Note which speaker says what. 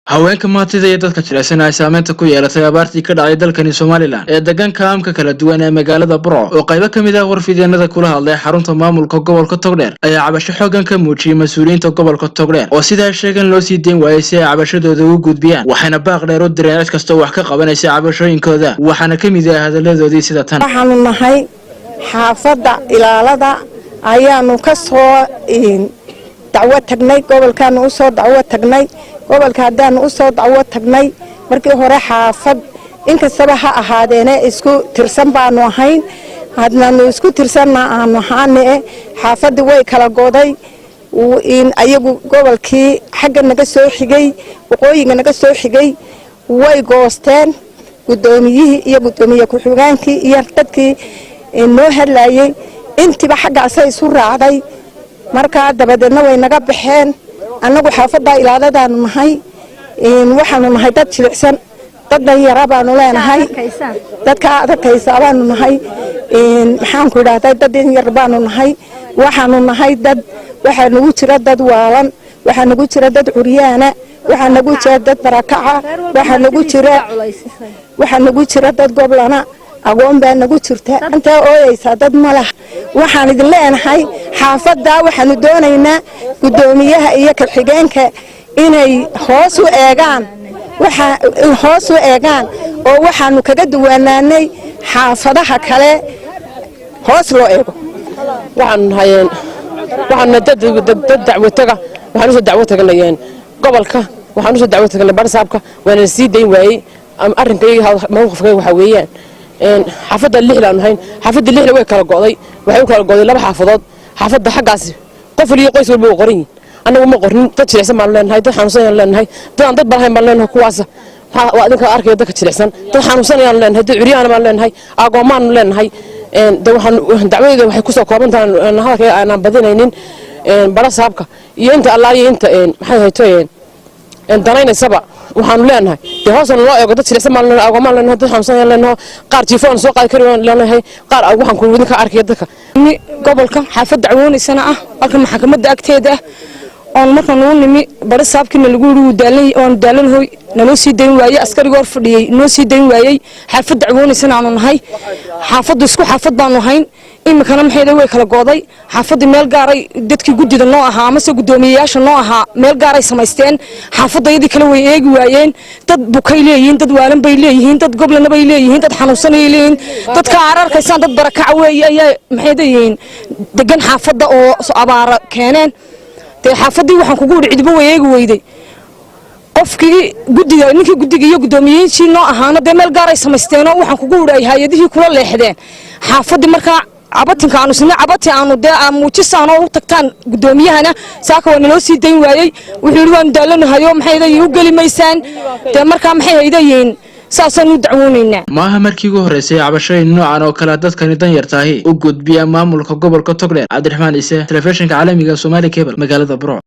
Speaker 1: haweenka maantida iyo dadka jilicsan ay saameynta ku yeelatay abaartii ka dhacay dalkani Soomaaliland ee deegaanka amka kala duwan ee magaalada Burco oo qayb ka mid ah warfideenada kula hadlay xarunta maamulka gobolka Togdheer ayaa cabasho xooggan ka muujiyay mas'uuliyiinta gobolka Togdheer oo sida sheegan loo sii deyn waayay si ay cabashadooda u gudbiyaan waxayna baaq dheer u direen cid kasta wax ka qabanaysa cabashooyinkooda waxaana ka mid ah hadaladoodii sida tan
Speaker 2: waxaanu nahay xaafada ilaalada ayaanu ka soo dacwo tagnay gobolkaanu u soo dacwo tagnay gobolka haddaanu u soo dacwo tagnay markii hore xaafad inkastaba ha ahaadeene isku tirsan baanu ahayn hadnaanu isku tirsanna aanu ahaane xaafadii way kala goday ayagu gobolkii xagga naga soo xigay waqooyiga naga soo xigay way goosteen gudoomiyihii iyo gudoomiye ku-xigeenkii iyo dadkii noo hadlayay intiba xaggaasay isu raacday markaa dabadeedna way naga baxeen annagu xaafadda ilaadadaanu nahay waxaanu nahay dad jilicsan dad dhalinyara baanu leenahay dadka adagaysa baanu nahay maxaanku idhahday dad yar baanu nahay waxaanu nahay dad waxaa nagu jira dad waalan waxaa nagu jira dad curyaana waxaa nagu jira dad barakaca waxaa nagu jira dad goblana agoon baa nagu jirta inta ooyaysa dad malaha waxaan idin leenahay xaafadda waxaanu doonaynaa gudoomiyaha iyo ku-xigeenka inay hoos u eegaan oo waxaanu kaga duwanaanay xaafadaha kale hoos loo eego
Speaker 3: waxaan dad dacwo taga waxaan soo dacwo tagnayeen gobolka waxaan soo dacwo tagnay barsaabka waana sii deyn waayay arrinkayga mawqifkayga waxa weeyaan xaafadda lixlaan ahayn xaafadda lixla way kala go'day waxay u kala go'day laba xaafadood xaafadda xaggaasi qof iyo qoys walba qoran yihiin anagu ma qornin dad jilicsan baan leenahay dad xanuunsan ayaan leenahay dad balahayn baan leenahay kuwaas waa idinka arkaya dadka jilicsan dad xanuunsan ayaan leenahay dad curyaana baan leenahay agoomaan leenahay dacwadeeda waxay ku soo kooban tahay hadalkayga aanan badinaynin barasaabka iyo inta allaaliya inta maxay hayto danaynasaba waxaanu leenahay de hoosna loo eego dad jilicsan baan leenahay agoomaan leenahay dad xanuunsan ayaan leenahay qaar jiifoon soo qaadi kari leenahay qaar waxaan ku idinka arkaya dadka
Speaker 2: gobolka xaafad dacwoonaysana ah halka maxkamadda agteeda oon marka noo nimi barasaabkiina lagu yiri waan daalanahay naloo sii deyn waayay askariga hor fadhiyay noo sii deyn waayay xaafad dacwoonaysana aanu nahay xaafaddu isku xaafad baanu hayn imikana maxayda way kala gooday xaafadii meel gaaray dadkii gudida noo ahaa ama se gudoomiyeyaasha noo ahaa meel gaaray samaysteen xaafadayadii kale way eegi waayeen dad bukay leeyihiin dad waalan bay leeyihiin dad goblana bay leeyihiin dad xanuunsan ay leeyihiin dadka ararkaysaan dad barakac weeye ayaa maxayda yihiin degan xaafadda oo abaara keeneen te xaafadii waxaan kugu wada cidba way eegi weyday qofkii gudiga ninkii gudiga iyo gudoomiyeyaashii noo ahaana dee meel gaaray samaysteenoo waxaan kugu wada ay hay'adihii kula leexdeen xaafadii markaa cabatinka aanu sinay cabati aanu dee muujisaan oo u tagtaan gudoomiyahana saaka waa naloo sii dayn waayey wuxuu yidhi waanu daalanahayo maxay u geli maysaan dee markaa maxay haydayiin saasaan u dacwoonaynaa
Speaker 1: maaha markii ugu horeysay cabashooyin noocan oo kale dadkani dan yartahay u gudbiya maamulka gobolka Togdheer Cabdiraxmaan Ciise telefishinka caalamiga Soomaali Cable magaalada Burco.